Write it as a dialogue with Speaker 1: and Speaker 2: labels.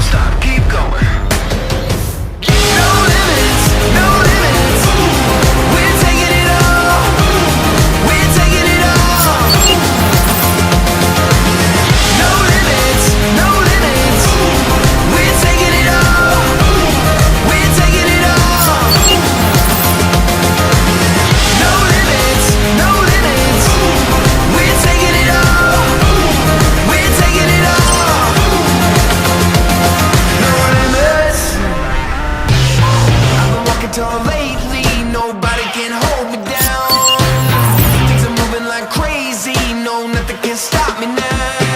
Speaker 1: stop, keep going. No limits, no limits. We're taking it all. We're taking it all. No limits, no limits. We're taking it all. We're taking it all. No limits, no limits. We're taking it all. We're taking it all. No limits. I've been walking tall lately. Nobody can hold me down. Things are moving like crazy. No, nothing can stop me now.